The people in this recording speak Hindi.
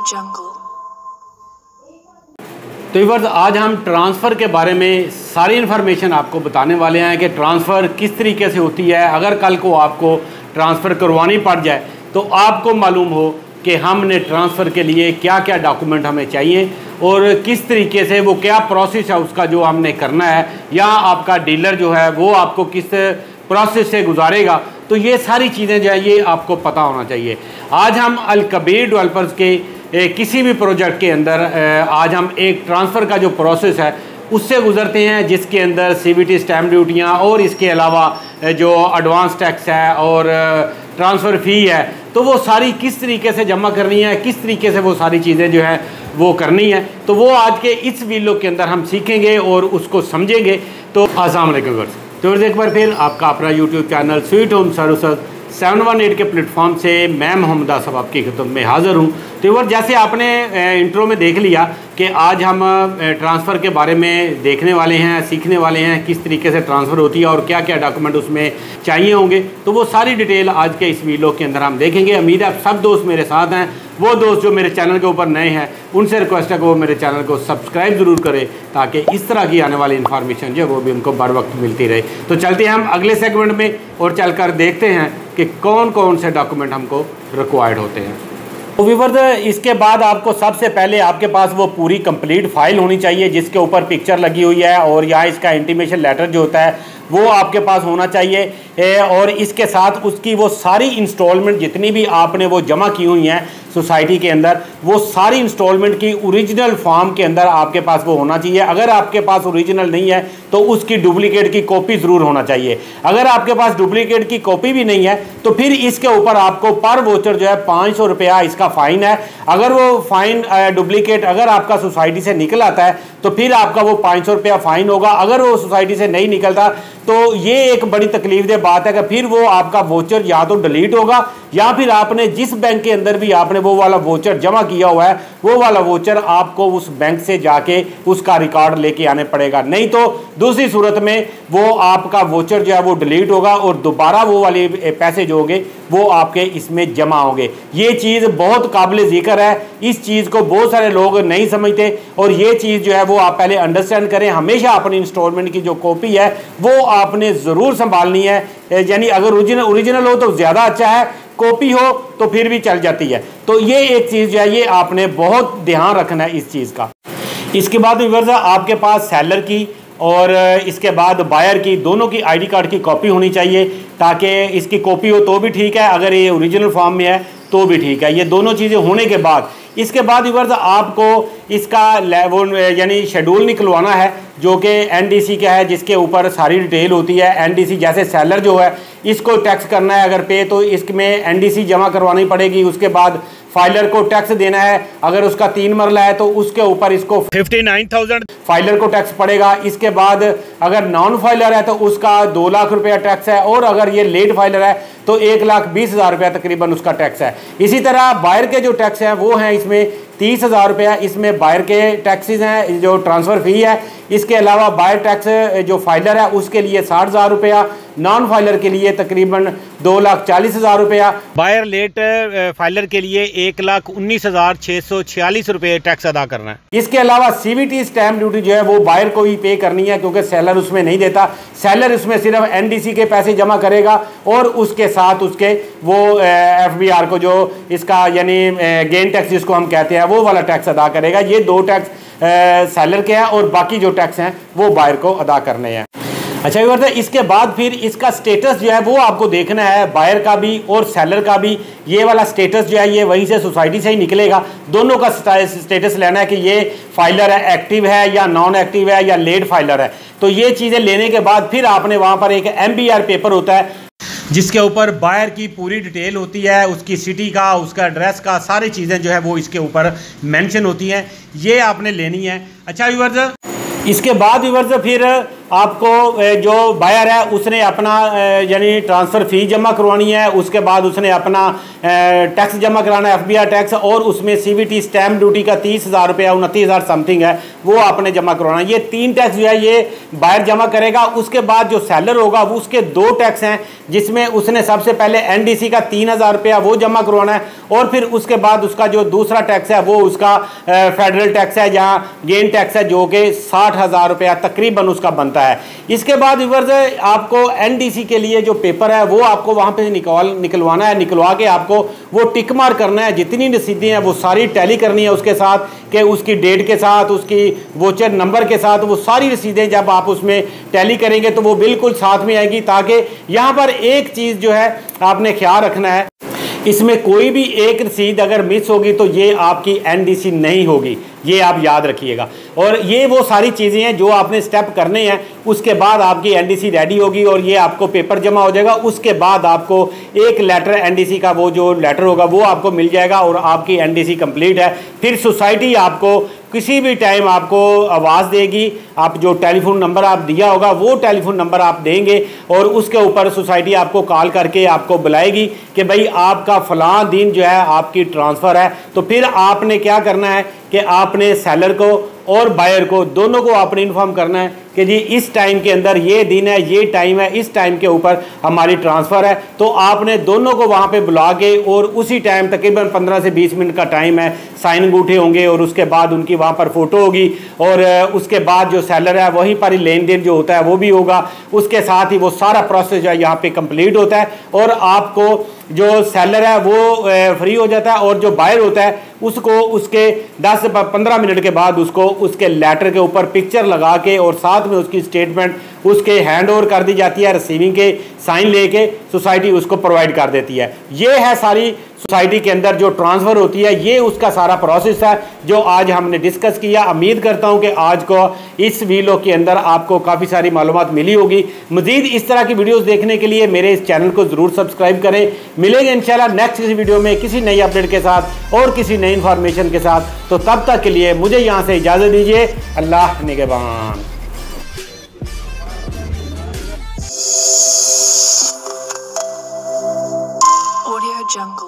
jungle। तो व्यूअर्स, आज हम ट्रांसफ़र के बारे में सारी इन्फॉर्मेशन आपको बताने वाले हैं कि ट्रांसफ़र किस तरीके से होती है। अगर कल को आपको ट्रांसफ़र करवानी पड़ जाए तो आपको मालूम हो कि हमने ट्रांसफ़र के लिए क्या क्या डॉक्यूमेंट हमें चाहिए और किस तरीके से वो क्या प्रोसेस है उसका जो हमने करना है, या आपका डीलर जो है वो आपको किस प्रोसेस से गुजारेगा। तो ये सारी चीज़ें जो है ये आपको पता होना चाहिए। आज हम अल कबीर डेवलपर्स के किसी भी प्रोजेक्ट के अंदर आज हम एक ट्रांसफ़र का जो प्रोसेस है उससे गुज़रते हैं, जिसके अंदर सीवीटी स्टैम्प ड्यूटियाँ और इसके अलावा जो एडवांस टैक्स है और ट्रांसफ़र फ़ी है, तो वो सारी किस तरीके से जमा करनी है, किस तरीके से वो सारी चीज़ें जो है वो करनी है। तो वो आज के इस वीडियो के अंदर हम सीखेंगे और उसको समझेंगे। तो अस्सलाम वालेकुम व्यूअर्स, तो एक बार फिर आपका अपना YouTube channel sweet home services 718 के प्लेटफॉर्म से मैं मोहम्मद आसफ आपकी खिदमत में हाज़िर हूँ। तो व्यूअर्स, जैसे आपने इंट्रो में देख लिया कि आज हम ट्रांसफ़र के बारे में देखने वाले हैं, सीखने वाले हैं किस तरीके से ट्रांसफ़र होती है और क्या क्या डॉक्यूमेंट उसमें चाहिए होंगे। तो वो सारी डिटेल आज के इस वीडियो के अंदर हम देखेंगे। उम्मीद है आप सब दोस्त मेरे साथ हैं। वो दोस्त जो मेरे चैनल के ऊपर नए हैं उनसे रिक्वेस्ट है कि वो मेरे चैनल को सब्सक्राइब ज़रूर करें, ताकि इस तरह की आने वाली इन्फॉर्मेशन जो है वो भी उनको बर वक्त मिलती रहे। तो चलते हैं हम अगले सेगमेंट में और चलकर देखते हैं कि कौन कौन से डॉक्यूमेंट हमको रिक्वायर्ड होते हैं। तो व्यूअर्स, इसके बाद आपको सबसे पहले आपके पास वो पूरी कंप्लीट फाइल होनी चाहिए जिसके ऊपर पिक्चर लगी हुई है, और यहाँ इसका इंटीमेशन लेटर जो होता है वो आपके पास होना चाहिए। और इसके साथ उसकी वो सारी इंस्टॉलमेंट जितनी भी आपने वो जमा की हुई हैं सोसाइटी के अंदर, वो सारी इंस्टॉलमेंट की ओरिजिनल फॉर्म के अंदर आपके पास वो होना चाहिए। अगर आपके पास ओरिजिनल नहीं है तो उसकी डुप्लीकेट की कॉपी ज़रूर होना चाहिए। अगर आपके पास डुप्लीकेट की कॉपी भी नहीं है तो फिर इसके ऊपर आपको पर वोचर जो है 500 रुपया इसका फ़ाइन है। अगर वो फ़ाइन डुप्लीकेट अगर आपका सोसाइटी से निकल आता है तो फिर आपका वो 500 रुपया फ़ाइन होगा। अगर वो सोसाइटी से नहीं निकलता तो ये एक बड़ी तकलीफदेह बात है कि फिर वो आपका वोचर या तो डिलीट होगा, या फिर आपने जिस बैंक के अंदर भी आपने वो वाला वोचर जमा किया हुआ है वो वाला वोचर आपको उस बैंक से जाके उसका रिकॉर्ड लेके आने पड़ेगा। नहीं तो दूसरी सूरत में वो आपका वोचर जो है वो डिलीट होगा और दोबारा वो वाले पैसे जो होंगे वो आपके इसमें जमा होंगे। ये चीज़ बहुत काबिल ज़िक्र है। इस चीज़ को बहुत सारे लोग नहीं समझते और ये चीज़ जो है वो आप पहले अंडरस्टैंड करें। हमेशा अपनी इंस्टॉलमेंट की जो कॉपी है वो आपने ज़रूर संभालनी है। यानी अगर ओरिजिनल हो तो ज़्यादा अच्छा है, कॉपी हो तो फिर भी चल जाती है। तो ये एक चीज़ जो है ये आपने बहुत ध्यान रखना है इस चीज़ का। इसके बाद व्यूअर्स, आपके पास सेलर की और इसके बाद बायर की दोनों की आईडी कार्ड की कॉपी होनी चाहिए, ताकि इसकी कॉपी हो तो भी ठीक है, अगर ये ओरिजिनल फॉर्म में है तो भी ठीक है। ये दोनों चीज़ें होने के बाद इसके बाद व्यूअर्स आपको इसका यानी शेड्यूल निकलवाना है जो कि एनडीसी का है, जिसके ऊपर सारी डिटेल होती है। एनडीसी जैसे सेलर जो है इसको टैक्स करना है अगर पे, तो इसमें एनडीसी जमा करवानी पड़ेगी। उसके बाद फाइलर को टैक्स देना है, अगर उसका 3 मरला है तो उसके ऊपर इसको 59,000 फाइलर को टैक्स पड़ेगा। इसके बाद अगर नॉन फाइलर है तो उसका 2 लाख रुपया टैक्स है, और अगर ये लेट फाइलर है तो 1,20,000 रुपया तकरीबन उसका टैक्स है। इसी तरह बायर के जो टैक्स हैं वो हैं इसमें 30,000 रुपया। इसमें बायर के टैक्सेस हैं जो ट्रांसफ़र फ़ी है। इसके अलावा बायर टैक्स जो फाइलर है उसके लिए 60,000 रुपया, नॉन फाइलर के लिए तकरीबन 2,40,000 रुपया, बायर लेट फाइलर के लिए 1,19,646 रुपये टैक्स अदा करना है। इसके अलावा सीवीटी स्टैम्प ड्यूटी जो है वो बायर को ही पे करनी है, क्योंकि सेलर उसमें नहीं देता। सेलर उसमें सिर्फ एनडीसी के पैसे जमा करेगा और उसके साथ उसके वो एफबीआर को जो इसका यानी गेन टैक्स जिसको हम कहते हैं वो वाला टैक्स अदा करेगा। ये 2 टैक्स सेलर के हैं और बाकी जो टैक्स हैं वो बायर को अदा करने हैं। अच्छा व्यूअर्स, इसके बाद फिर इसका स्टेटस जो है वो आपको देखना है, बायर का भी और सेलर का भी। ये वाला स्टेटस जो है ये वहीं से सोसाइटी से ही निकलेगा। दोनों का स्टेटस लेना है कि ये फाइलर है, एक्टिव है या नॉन एक्टिव है या लेट फाइलर है। तो ये चीज़ें लेने के बाद फिर आपने वहाँ पर एक MBR पेपर होता है जिसके ऊपर बायर की पूरी डिटेल होती है, उसकी सिटी का, उसका एड्रेस का, सारी चीज़ें जो है वो इसके ऊपर मेंशन होती हैं। ये आपने लेनी है। अच्छा व्यूअर्स, इसके बाद व्यूअर्स फिर आपको जो बायर है उसने अपना यानी ट्रांसफ़र फ़ी जमा करवानी है, उसके बाद उसने अपना टैक्स जमा कराना है, FBI टैक्स, और उसमें CVT स्टैम्प ड्यूटी का 30,000 रुपया 29,000 समथिंग है वो आपने जमा करवाना है। ये 3 टैक्स जो है ये बायर जमा करेगा। उसके बाद जो सेलर होगा वो उसके 2 टैक्स हैं, जिसमें उसने सबसे पहले NDC का 3,000 रुपया वो जमा करवाना है, और फिर उसके बाद उसका जो दूसरा टैक्स है वो उसका फेडरल टैक्स है, जहाँ गेन टैक्स है, जो कि 60,000 रुपया तकरीबन उसका बनता है। इसके बाद व्यूअर्स आपको NDC के लिए जो पेपर है वो आपको वहाँ पे निकलवाना है। निकलवा के आपको वो टिक मार करना है, जितनी रसीदें हैं वो सारी टैली करनी है उसके साथ, कि उसकी डेट के साथ, उसकी वोचर नंबर के साथ, वो सारी रसीदें जब आप उसमें टैली करेंगे तो वो बिल्कुल साथ में आएगी। ताकि यहाँ पर एक चीज़ जो है आपने ख्याल रखना है, इसमें कोई भी एक रसीद अगर मिस होगी तो ये आपकी NDC नहीं होगी, ये आप याद रखिएगा। और ये वो सारी चीज़ें हैं जो आपने स्टेप करने हैं, उसके बाद आपकी NDC रेडी होगी और ये आपको पेपर जमा हो जाएगा। उसके बाद आपको एक लेटर NDC का वो जो लेटर होगा वो आपको मिल जाएगा और आपकी NDC कंप्लीट है। फिर सोसाइटी आपको किसी भी टाइम आपको आवाज़ देगी, आप जो टेलीफोन नंबर आप दिया होगा वो टेलीफोन नंबर आप देंगे और उसके ऊपर सोसाइटी आपको कॉल करके आपको बुलाएगी कि भाई आपका फ़लाँ दिन जो है आपकी ट्रांसफ़र है। तो फिर आपने क्या करना है कि आपने सेलर को और बायर को दोनों को आपने इन्फॉर्म करना है कि जी इस टाइम के अंदर ये दिन है, ये टाइम है, इस टाइम के ऊपर हमारी ट्रांसफ़र है। तो आपने दोनों को वहाँ पे बुला के और उसी टाइम तकरीबन 15 से 20 मिनट का टाइम है, साइन अंगूठे होंगे और उसके बाद उनकी वहाँ पर फ़ोटो होगी और उसके बाद जो सेलर है वहीं पर ही लेन देन जो होता है वो भी होगा। उसके साथ ही वो सारा प्रोसेस जो है यहाँ पे कंप्लीट होता है और आपको जो सेलर है वो फ्री हो जाता है और जो बायर होता है उसको उसके 10 से 15 मिनट के बाद उसको उसके लेटर के ऊपर पिक्चर लगा के और साथ में उसकी स्टेटमेंट उसके हैंड ओवर कर दी जाती है। रिसीविंग के साइन लेके सोसाइटी उसको प्रोवाइड कर देती है। ये है सारी सोसाइटी के अंदर जो ट्रांसफ़र होती है, ये उसका सारा प्रोसेस है जो आज हमने डिस्कस किया। उम्मीद करता हूँ कि आज को इस वीडियो के अंदर आपको काफ़ी सारी मालूमात मिली होगी। मज़ीद इस तरह की वीडियोस देखने के लिए मेरे इस चैनल को ज़रूर सब्सक्राइब करें। मिलेंगे इंशाल्लाह नेक्स्ट किसी वीडियो में किसी नई अपडेट के साथ और किसी नई इन्फॉर्मेशन के साथ। तो तब तक के लिए मुझे यहाँ से इजाज़त दीजिए। अल्लाह निगहबान। Audio Jungle.